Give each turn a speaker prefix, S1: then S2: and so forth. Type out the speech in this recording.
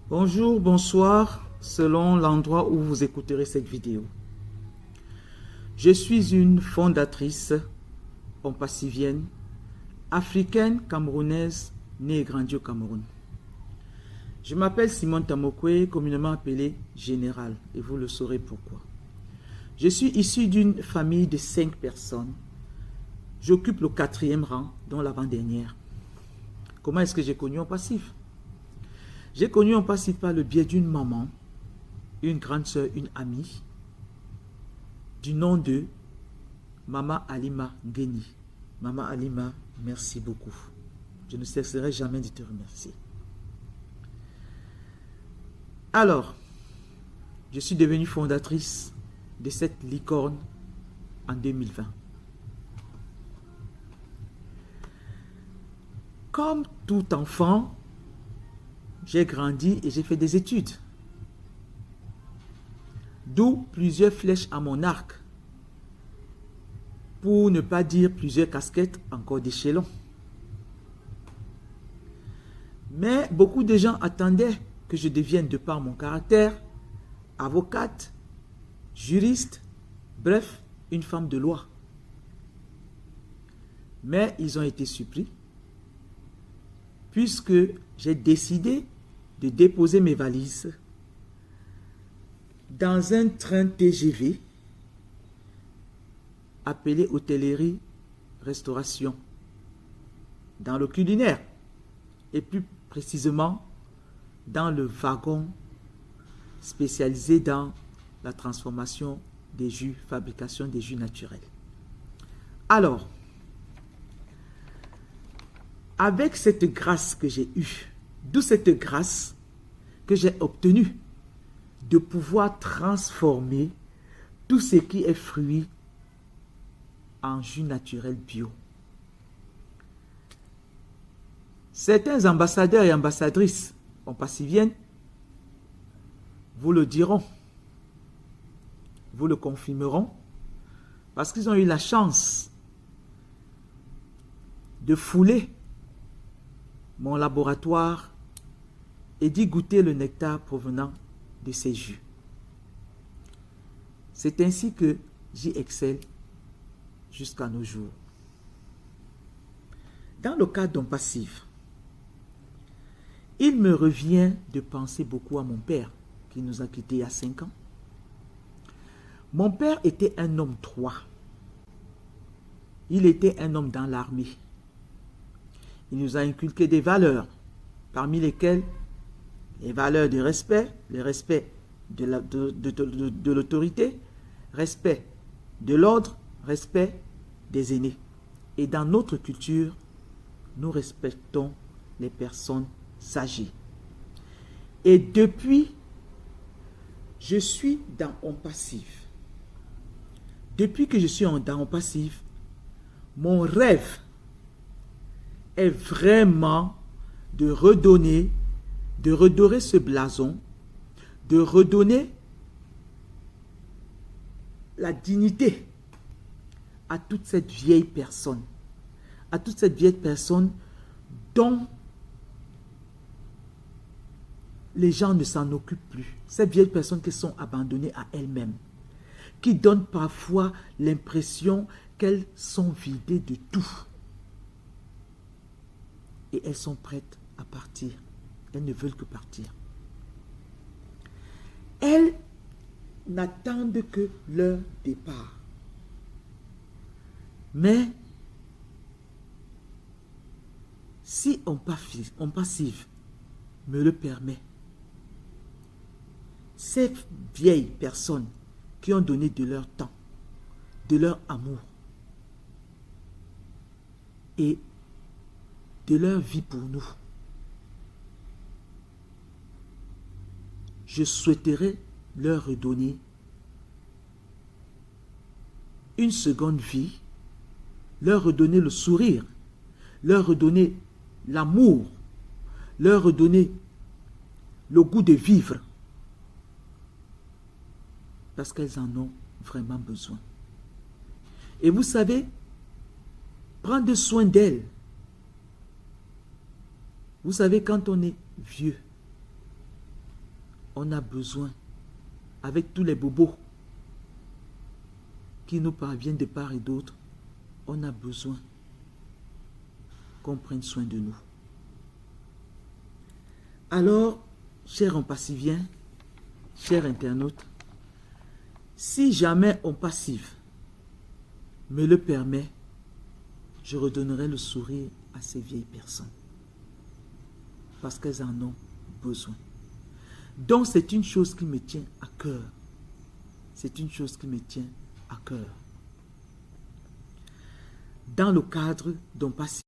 S1: Bonjour, bonsoir, selon l'endroit où vous écouterez cette vidéo. Je suis une fondatrice compassivienne, africaine, camerounaise, née et grandie au Cameroun. Je m'appelle Simon Tamokwe, communément appelé Général, et vous le saurez pourquoi. Je suis issu d'une famille de 5 personnes. J'occupe le 4e rang, dont l'avant-dernière. Comment est-ce que j'ai connu en passif? J'ai connu en passif par le biais d'une maman, une grande sœur, une amie, du nom de Maman Alima Ngeni. Maman Alima, merci beaucoup. Je ne cesserai jamais de te remercier. Alors, je suis devenue fondatrice de cette licorne en 2020. Comme tout enfant, j'ai grandi et j'ai fait des études. D'où plusieurs flèches à mon arc. Pour ne pas dire plusieurs casquettes encore d'échelon. Mais beaucoup de gens attendaient que je devienne, de par mon caractère, avocate, juriste, bref, une femme de loi. Mais ils ont été surpris, puisque j'ai décidé de déposer mes valises dans un train TGV appelé hôtellerie-restauration, dans le culinaire, et plus précisément dans le wagon spécialisé dans la transformation des jus, fabrication des jus naturels. Alors, avec cette grâce que j'ai eue, d'où cette grâce que j'ai obtenue de pouvoir transformer tout ce qui est fruit en jus naturel bio. Certains ambassadeurs et ambassadrices compassiviennes vous le diront, vous le confirmeront, parce qu'ils ont eu la chance de fouler mon laboratoire et d'y goûter le nectar provenant de ces jus. C'est ainsi que j'y excelle jusqu'à nos jours. Dans le cas d'un passif, il me revient de penser beaucoup à mon père qui nous a quittés il y a 5 ans. Mon père était un homme droit. Il était un homme dans l'armée. Il nous a inculqué des valeurs, parmi lesquelles les valeurs de respect, le respect de l'autorité, respect de l'ordre, respect des aînés. Et dans notre culture, nous respectons les personnes âgées. Et depuis, je suis dans un passif. Depuis que je suis dans un passif, mon rêve est vraiment de redonner, de redorer ce blason, de redonner la dignité à toute cette vieille personne, à toute cette vieille personne dont les gens ne s'en occupent plus. Ces vieilles personnes qui sont abandonnées à elles-mêmes, qui donnent parfois l'impression qu'elles sont vidées de tout. Et elles sont prêtes à partir. Elles ne veulent que partir. Elles n'attendent que leur départ. Mais si on passif me le permet, ces vieilles personnes qui ont donné de leur temps, de leur amour et de leur vie pour nous, je souhaiterais leur redonner une seconde vie, leur redonner le sourire, leur redonner l'amour, leur redonner le goût de vivre, parce qu'elles en ont vraiment besoin. Et vous savez, prendre soin d'elles, vous savez, quand on est vieux, on a besoin, avec tous les bobos qui nous parviennent de part et d'autre, on a besoin qu'on prenne soin de nous. Alors, chers Ompassiviens, chers internautes, si jamais Ompassive me le permet, je redonnerai le sourire à ces vieilles personnes. Parce qu'elles en ont besoin. Donc c'est une chose qui me tient à cœur. C'est une chose qui me tient à cœur. Dans le cadre d'Ompassive,